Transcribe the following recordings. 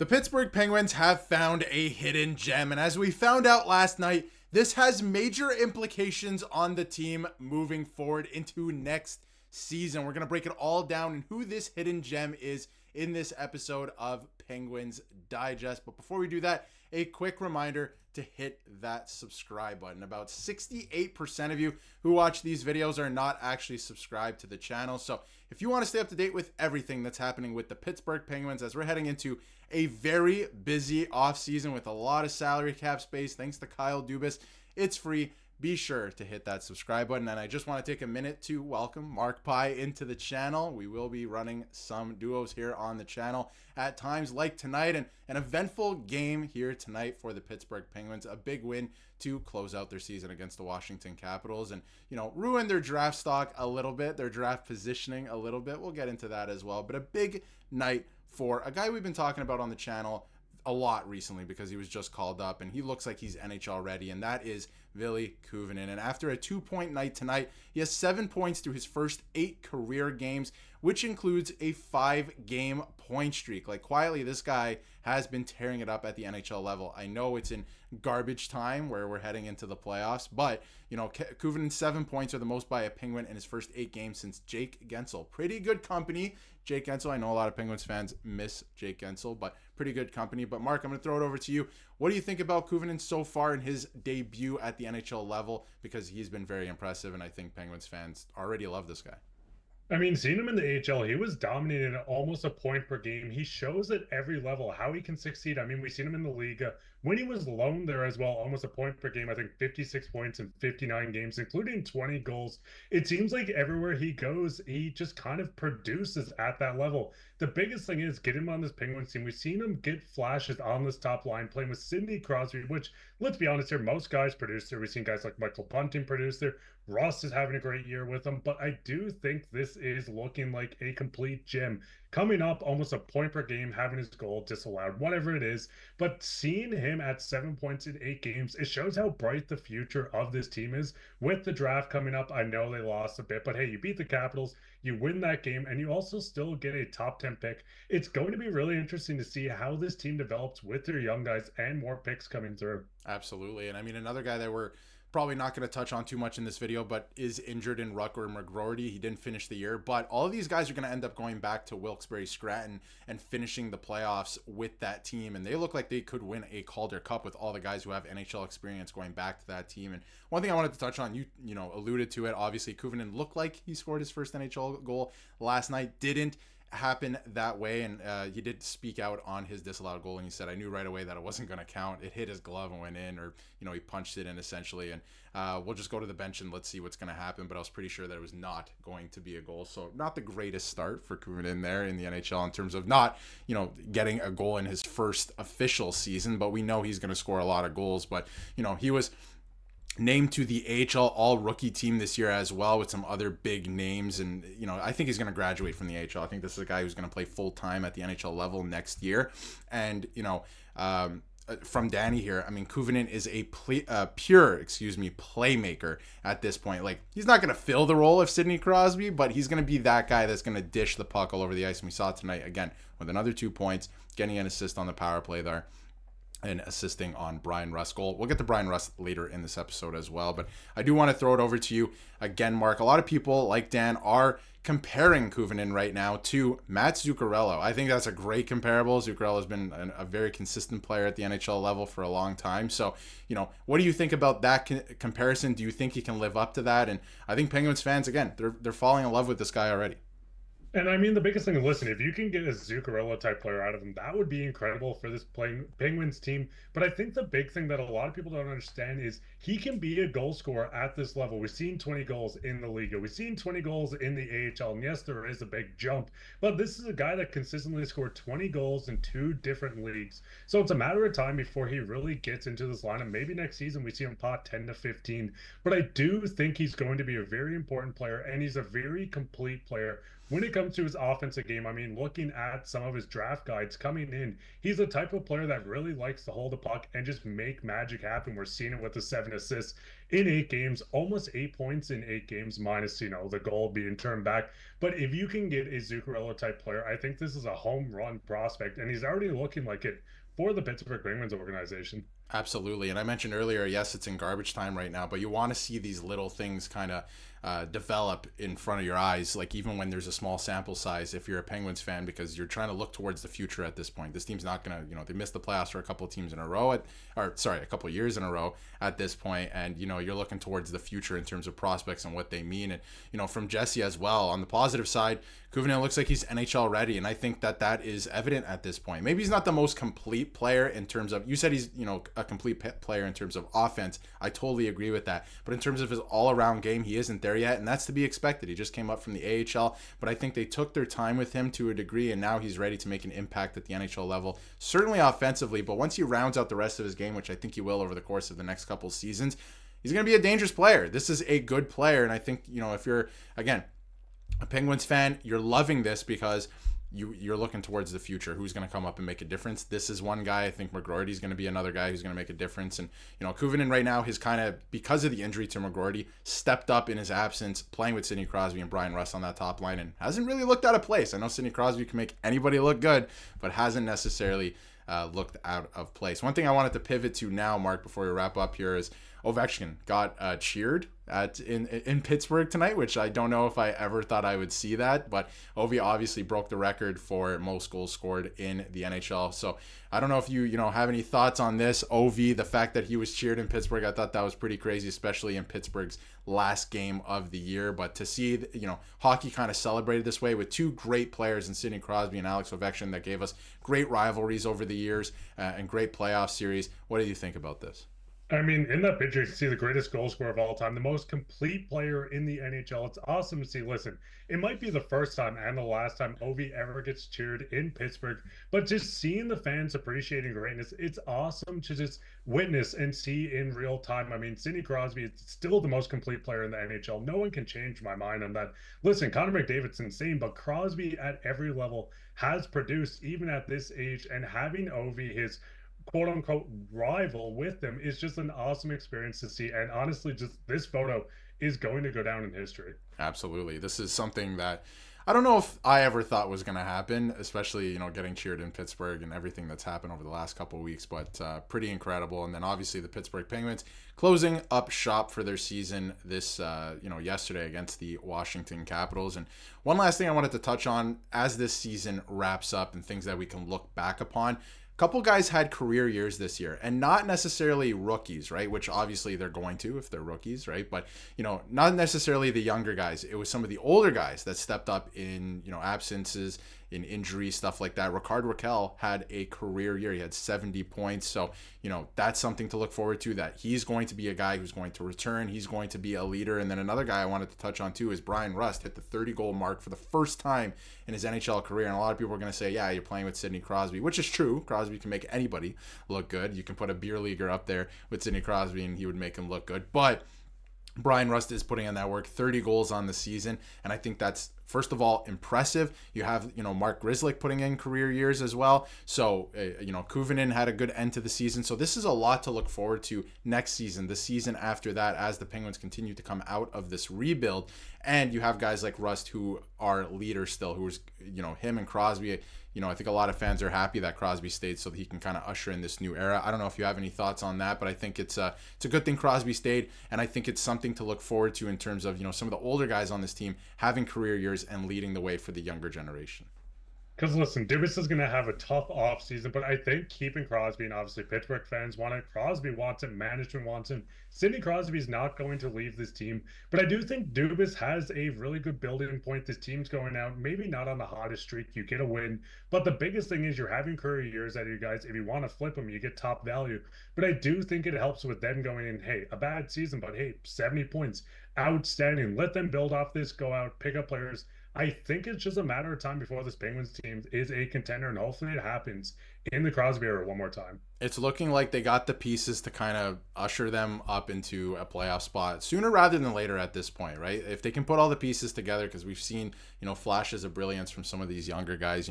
The Pittsburgh Penguins have found a hidden gem, and as we found out last night, this has major implications on the team moving forward into next season. We're going to break it all down and who this hidden gem is in this episode of Penguins Digest. But before we do that, a quick reminder to hit that subscribe button. About 68% of you who watch these videos are not actually subscribed to the channel. So if you want to stay up to date with everything that's happening with the Pittsburgh Penguins as we're heading into a very busy offseason with a lot of salary cap space, thanks to Kyle Dubas, it's free. Be sure to hit that subscribe button. And I just want to take a minute to welcome Mark Pye into the channel. We will be running some duos here on the channel at times like tonight, and an eventful game here tonight for the Pittsburgh Penguins. A big win to close out their season against the Washington Capitals and, ruin their draft stock a little bit, their draft positioning a little bit. We'll get into that as well. But a big night for a guy we've been talking about on the channel a lot recently because he was just called up and he looks like he's NHL ready, and that is Ville Koivunen. And after a 2-point night tonight, he has 7 points through his first 8 career games, which includes a 5-game point streak. Like, quietly, this guy has been tearing it up at the NHL level. I know it's in garbage time where we're heading into the playoffs, but Koivunen's 7 points are the most by a Penguin in his first 8 games since Jake Guentzel. Pretty good company, Jake Guentzel. I know a lot of Penguins fans miss Jake Guentzel, but pretty good company. But Mark, I'm going to throw it over to you. What do you think about Koivunen so far in his debut at the NHL level? Because he's been very impressive, and I think Penguins fans already love this guy. I mean, seeing him in the AHL, he was dominating at almost a point per game. He shows at every level how he can succeed. I mean, we've seen him in the league when he was loaned there as well, almost a point per game. I think 56 points in 59 games, including 20 goals. It seems like everywhere he goes, he just kind of produces at that level. The biggest thing is get him on this Penguins team. We've seen him get flashes on this top line, playing with Sidney Crosby, which, let's be honest here, most guys produce there. We've seen guys like Michael Bunting produce there. Russ is having a great year with them, but I do think this is looking like a complete gem. Coming up almost a point per game, having his goal disallowed, whatever it is. But seeing him at 7 points in 8 games, it shows how bright the future of this team is. With the draft coming up, I know they lost a bit, but hey, you beat the Capitals, you win that game, and you also still get a top 10 pick. It's going to be really interesting to see how this team develops with their young guys and more picks coming through. Absolutely. And I mean, another guy that we're probably not going to touch on too much in this video, but is injured in Rutger McGroarty. He didn't finish the year, but all of these guys are going to end up going back to Wilkes-Barre Scranton and finishing the playoffs with that team. And they look like they could win a Calder Cup with all the guys who have NHL experience going back to that team. And one thing I wanted to touch on, you alluded to it. Obviously, Koivunen looked like he scored his first NHL goal last night. Didn't happen that way, and he did speak out on his disallowed goal, and he said, I knew right away that it wasn't going to count. It hit his glove and went in, or he punched it in essentially, and we'll just go to the bench and let's see what's going to happen. But I was pretty sure that it was not going to be a goal, so not the greatest start for Koivunen there in the NHL in terms of not getting a goal in his first official season, but we know he's going to score a lot of goals. But he was named to the AHL all-rookie team this year as well with some other big names. And, I think he's going to graduate from the AHL. I think this is a guy who's going to play full-time at the NHL level next year. And, from Danny here, I mean, Koivunen is a pure playmaker at this point. Like, he's not going to fill the role of Sidney Crosby, but he's going to be that guy that's going to dish the puck all over the ice. And we saw it tonight, again, with another 2 points, getting an assist on the power play there, and assisting on Brian Rust's goal. We'll get to Brian Rust later in this episode as well, but I do want to throw it over to you again, Mark. A lot of people, like Dan, are comparing Koivunen right now to Matt Zuccarello. I think that's a great comparable. Zuccarello's been a very consistent player at the NHL level for a long time. So, what do you think about that comparison? Do you think he can live up to that? And I think Penguins fans, again, they're falling in love with this guy already. And I mean, the biggest thing, listen, if you can get a Zuccarello type player out of him, that would be incredible for this Penguins team. But I think the big thing that a lot of people don't understand is he can be a goal scorer at this level. We've seen 20 goals in the Liga. We've seen 20 goals in the AHL. And yes, there is a big jump, but this is a guy that consistently scored 20 goals in 2 different leagues. So it's a matter of time before he really gets into this lineup. Maybe next season we see him pot 10 to 15. But I do think he's going to be a very important player, and he's a very complete player when it comes to his offensive game, I mean, looking at some of his draft guides coming in, he's the type of player that really likes to hold the puck and just make magic happen. We're seeing it with the 7 assists in 8 games, almost 8 points in 8 games, minus, the goal being turned back. But if you can get a Zuccarello type player, I think this is a home run prospect, and he's already looking like it for the Pittsburgh Penguins organization. Absolutely. And I mentioned earlier, yes, it's in garbage time right now, but you want to see these little things kind of develop in front of your eyes, like even when there's a small sample size, if you're a Penguins fan, because you're trying to look towards the future at this point. This team's not going to, they missed the playoffs for a couple of teams in a row, a couple of years in a row at this point, and, you're looking towards the future in terms of prospects and what they mean. And, from Jesse as well, on the positive side, Koivunen looks like he's NHL ready, and I think that is evident at this point. Maybe he's not the most complete player in terms of, you said he's, a complete player in terms of offense. I totally agree with that. But in terms of his all-around game, he isn't there yet, and that's to be expected. He just came up from the AHL, but I think they took their time with him to a degree, and now he's ready to make an impact at the NHL level, certainly offensively, but once he rounds out the rest of his game, which I think he will over the course of the next couple of seasons, he's going to be a dangerous player. This is a good player, and I think, if you're, again, a Penguins fan, you're loving this because you're looking towards the future. Who's going to come up and make a difference? This is one guy. I think McGroarty's going to be another guy who's going to make a difference. And, Koivunen right now has kind of, because of the injury to McGroarty, stepped up in his absence, playing with Sidney Crosby and Brian Rust on that top line, and hasn't really looked out of place. I know Sidney Crosby can make anybody look good, but hasn't necessarily looked out of place. One thing I wanted to pivot to now, Mark, before we wrap up here, is Ovechkin got cheered in Pittsburgh tonight, which I don't know if I ever thought I would see that, but Ovi obviously broke the record for most goals scored in the NHL. So I don't know if you have any thoughts on this, Ovi, the fact that he was cheered in Pittsburgh. I thought that was pretty crazy, especially in Pittsburgh's last game of the year. But to see hockey kind of celebrated this way with two great players in Sidney Crosby and Alex Ovechkin that gave us great rivalries over the years and great playoff series. What do you think about this? I mean, in that picture, you can see the greatest goal scorer of all time, the most complete player in the NHL. It's awesome to see. Listen, it might be the first time and the last time Ovi ever gets cheered in Pittsburgh, but just seeing the fans appreciating greatness, it's awesome to just witness and see in real time. I mean, Sidney Crosby is still the most complete player in the NHL. No one can change my mind on that. Listen, Connor McDavid's insane, but Crosby at every level has produced, even at this age, and having Ovi, his quote unquote rival, with them is just an awesome experience to see. And honestly, just this photo is going to go down in history. Absolutely. This is something that I don't know if I ever thought was going to happen, especially, getting cheered in Pittsburgh and everything that's happened over the last couple of weeks, but pretty incredible. And then obviously the Pittsburgh Penguins closing up shop for their season this, yesterday against the Washington Capitals. And one last thing I wanted to touch on as this season wraps up and things that we can look back upon. Couple guys had career years this year, and not necessarily rookies, right? Which obviously they're going to if they're rookies, right? But, not necessarily the younger guys. It was some of the older guys that stepped up in, absences, in injury, stuff like that. Rickard Rakell had a career year. He had 70 points. So, that's something to look forward to, that he's going to be a guy who's going to return. He's going to be a leader. And then another guy I wanted to touch on too is Brian Rust hit the 30-goal mark for the first time in his NHL career. And a lot of people are going to say, yeah, you're playing with Sidney Crosby, which is true. Crosby can make anybody look good. You can put a beer leaguer up there with Sidney Crosby and he would make him look good. But Brian Rust is putting in that work, 30 goals on the season, and I think that's, first of all, impressive. You have, Mark Grzelcyk putting in career years as well. So, Koivunen had a good end to the season. So this is a lot to look forward to next season, the season after that, as the Penguins continue to come out of this rebuild. And you have guys like Rust who are leaders still, who's, him and Crosby. I think a lot of fans are happy that Crosby stayed so that he can kind of usher in this new era. I don't know if you have any thoughts on that, but I think it's a good thing Crosby stayed, and I think it's something to look forward to in terms of, some of the older guys on this team having career years and leading the way for the younger generation. Because listen, Dubas is going to have a tough offseason, but I think keeping Crosby, and obviously Pittsburgh fans want it, Crosby wants it, management wants him. Sidney Crosby is not going to leave this team, but I do think Dubas has a really good building point. This team's going out, maybe not on the hottest streak, you get a win, but the biggest thing is you're having career years out of you guys. If you want to flip them, you get top value. But I do think it helps with them going in, hey, a bad season, but hey, 70 points, outstanding. Let them build off this, go out, pick up players. I think it's just a matter of time before this Penguins team is a contender, and hopefully it happens in the Crosby era one more time. It's looking like they got the pieces to kind of usher them up into a playoff spot sooner rather than later at this point, right? If they can put all the pieces together, because we've seen, flashes of brilliance from some of these younger guys,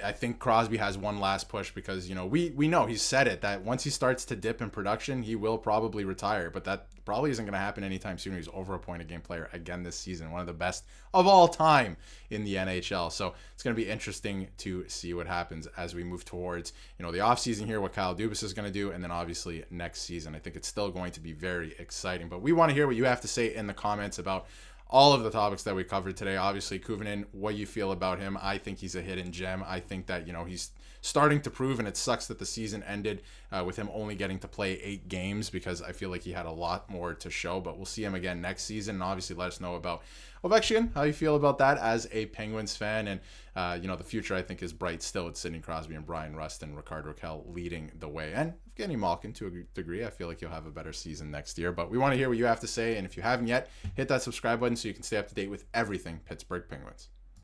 I think Crosby has one last push because, we know he's said it that once he starts to dip in production, he will probably retire, but that probably isn't going to happen anytime soon. He's over a point a game player again this season, one of the best of all time in the NHL. So it's going to be interesting to see what happens as we move towards, the offseason here, what Kyle Dubas is going to do, and then obviously next season. I think it's still going to be very exciting, but we want to hear what you have to say in the comments about all of the topics that we covered today. Obviously, Koivunen, what you feel about him. I think he's a hidden gem. I think that, he's starting to prove, and it sucks that the season ended with him only getting to play 8 games because I feel like he had a lot more to show, but we'll see him again next season. And obviously, let us know about Ovechkin, how you feel about that as a Penguins fan. And, the future, I think, is bright still with Sidney Crosby and Brian Rust and Rickard Rakell leading the way. And Evgeni Malkin, to a degree, I feel like you'll have a better season next year. But we want to hear what you have to say. And if you haven't yet, hit that subscribe button so you can stay up to date with everything Pittsburgh Penguins.